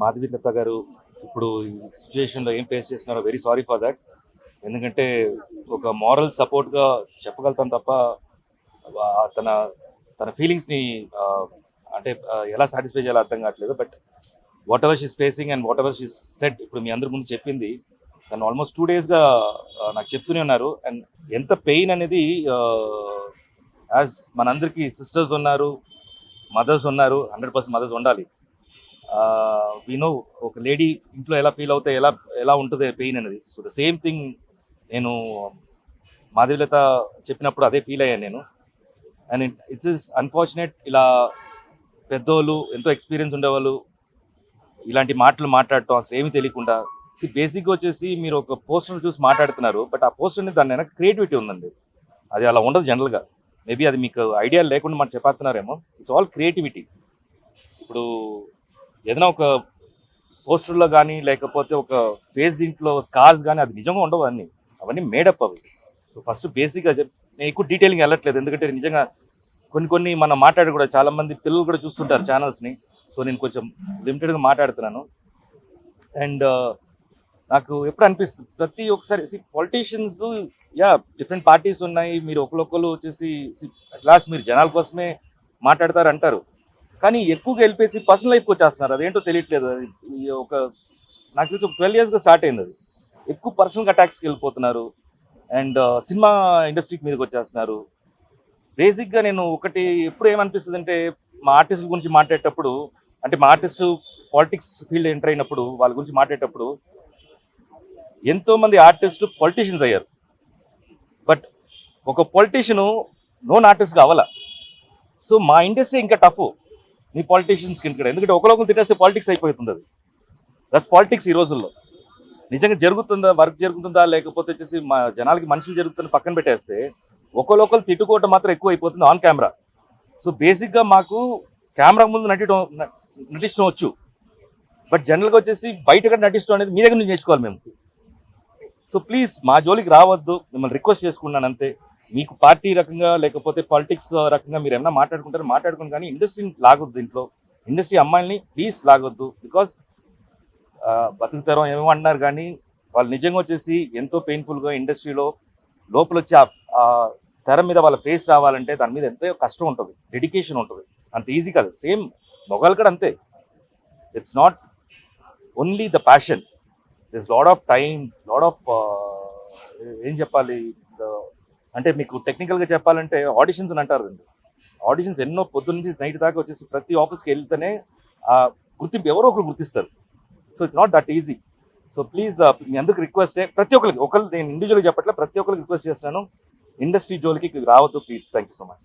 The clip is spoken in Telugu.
మాధవి లత గారు ఇప్పుడు ఈ సిచ్యువేషన్లో ఏం ఫేస్ చేస్తున్నారో వెరీ సారీ ఫర్ దాట్. ఎందుకంటే ఒక మారల్ సపోర్ట్గా చెప్పగలుగుతాను తప్ప తన తన ఫీలింగ్స్ని అంటే ఎలా సాటిస్ఫై చేయాలో అర్థం కావట్లేదు. But what ever she's facing and what ever she's said ఇప్పుడు మీ అందరి ముందు చెప్పింది. తను ఆల్మోస్ట్ 2 డేస్గా నాకు చెప్తూనే ఉన్నారు. అండ్ ఎంత పెయిన్ అనేది యాజ్ మనందరికీ సిస్టర్స్ ఉన్నారు, మదర్స్ ఉన్నారు, 100% మదర్స్ ఉండాలి. వీ నో ఒక లేడీ ఇంట్లో ఎలా ఫీల్ అవుతాయి, ఎలా ఎలా ఉంటుంది పెయిన్ అనేది. సో ద సేమ్ థింగ్ నేను మాధవిలత చెప్పినప్పుడు అదే ఫీల్ అయ్యాను నేను. అండ్ ఇట్స్ ఇస్ అన్ఫార్చునేట్, ఇలా పెద్దోళ్ళు ఎంతో ఎక్స్పీరియన్స్ ఉండేవాళ్ళు ఇలాంటి మాటలు మాట్లాడటం అసలు ఏమీ తెలియకుండా. బేసిక్గా వచ్చేసి మీరు ఒక పోస్టర్ చూసి మాట్లాడుతున్నారు, బట్ ఆ పోస్టర్ అనేది దాని వెనక క్రియేటివిటీ ఉందండి. అది అలా ఉండదు జనరల్గా. మేబీ అది మీకు ఐడియా లేకుండా మనం చెప్పేస్తున్నారేమో. It's all creativity. ఇప్పుడు ఏదైనా ఒక పోస్టర్లో కానీ లేకపోతే ఒక ఫేస్ దీంట్లో స్కార్స్ కానీ అది నిజంగా ఉండవు, అవన్నీ మేడప్ అవి. సో ఫస్ట్ బేసిక్గా నేను ఎక్కువ డీటెయిలింగ్ వెళ్ళట్లేదు, ఎందుకంటే నిజంగా కొన్ని మనం మాట్లాడి కూడా చాలామంది పిల్లలు కూడా చూస్తుంటారు ఛానల్స్ని. సో నేను కొంచెం లిమిటెడ్గా మాట్లాడుతున్నాను. అండ్ నాకు ఎప్పుడు అనిపిస్తుంది ప్రతి ఒక్కసారి పొలిటీషియన్స్ డిఫరెంట్ పార్టీస్ ఉన్నాయి, మీరు ఒకరు వచ్చేసి లాస్ట్ మీరు జనాల కోసమే మాట్లాడతారు అంటారు, కానీ ఎక్కువగా వెళ్ళిపోయి పర్సనల్ లైఫ్కి వచ్చేస్తున్నారు. అదేంటో తెలియట్లేదు. ఈ ఒక నాకు తెలిసి ఒక 12 yearsగా స్టార్ట్ అయింది అది. ఎక్కువ పర్సనల్ అటాక్స్కి వెళ్ళిపోతున్నారు అండ్ సినిమా ఇండస్ట్రీకి మీదకి వచ్చేస్తున్నారు. బేసిక్గా నేను ఒకటి ఎప్పుడు ఏమనిపిస్తుంది అంటే, మా ఆర్టిస్టుల గురించి మాట్లాడేటప్పుడు, అంటే మా ఆర్టిస్టు పాలిటిక్స్ ఫీల్డ్ ఎంటర్ అయినప్పుడు వాళ్ళ గురించి మాట్లాడేటప్పుడు ఎంతోమంది ఆర్టిస్టు పొలిటీషియన్స్ అయ్యారు. బట్ ఒక పొలిటీషియను నోన్ ఆర్టిస్ట్గా అవ్వాల. సో మా ఇండస్ట్రీ ఇంకా టఫ్ మీ పాలిటీషియన్స్కి ఇక్కడ, ఎందుకంటే ఒకరికొకరు తిట్టేస్తే పాలిటిక్స్ అయిపోతుంది. అది దట్స్ పాలిటిక్స్ ఈ రోజుల్లో. నిజంగా జరుగుతుందా, వర్క్ జరుగుతుందా, లేకపోతే వచ్చేసి మా జనాలకి మనుషులు జరుగుతుందని పక్కన పెట్టేస్తే ఒకరు తిట్టుకోవటం మాత్రం ఎక్కువ అయిపోతుంది ఆన్ కెమెరా. సో బేసిక్గా మాకు కెమెరా ముందు నటించడం వచ్చు, బట్ జనరల్గా వచ్చేసి బయట నటించడం అనేది మీ దగ్గర నుంచి నేర్చుకోవాలి మేము. సో ప్లీజ్ మా జోలికి రావద్దు, మిమ్మల్ని రిక్వెస్ట్ చేసుకున్నాను అంతే. మీకు పార్టీ రకంగా లేకపోతే పాలిటిక్స్ రకంగా మీరు ఏమైనా మాట్లాడుకుని కానీ ఇండస్ట్రీని లాగొద్దు. దీంట్లో ఇండస్ట్రీ అమ్మాయిల్ని ప్లీజ్ లాగొద్దు. బికాస్ బతుకుతారం ఏమేమో అంటున్నారు, కానీ వాళ్ళు నిజంగా వచ్చేసి ఎంతో పెయిన్ఫుల్గా ఇండస్ట్రీలో లోపల వచ్చి ఆ తెర మీద వాళ్ళ ఫేస్ రావాలంటే దాని మీద ఎంతో కష్టం ఉంటుంది, డెడికేషన్ ఉంటుంది. అంత ఈజీ కాదు. సేమ్ మొగాలు కూడా అంతే. It's not only the passion, this lot of time, lot of ఏం చెప్పాలి అంటే మీకు టెక్నికల్గా చెప్పాలంటే ఆడిషన్స్ అని అంటారు. ఆడిషన్స్ ఎన్నో పొద్దు నుంచి నైట్ దాకా వచ్చేసి ప్రతి ఆఫీస్కి వెళ్తేనే ఆ గుర్తింపు ఎవరో ఒకరు గుర్తిస్తారు. So it's not that easy. So please మీ అందరికి రిక్వెస్టే, ప్రతి ఒక్కరికి నేను ఇండివిజువల్గా చెప్పట్లే, ప్రతి ఒక్కరికి రిక్వెస్ట్ చేస్తున్నాను, ఇండస్ట్రీ జోలికి రావద్దు please. Thank you so much.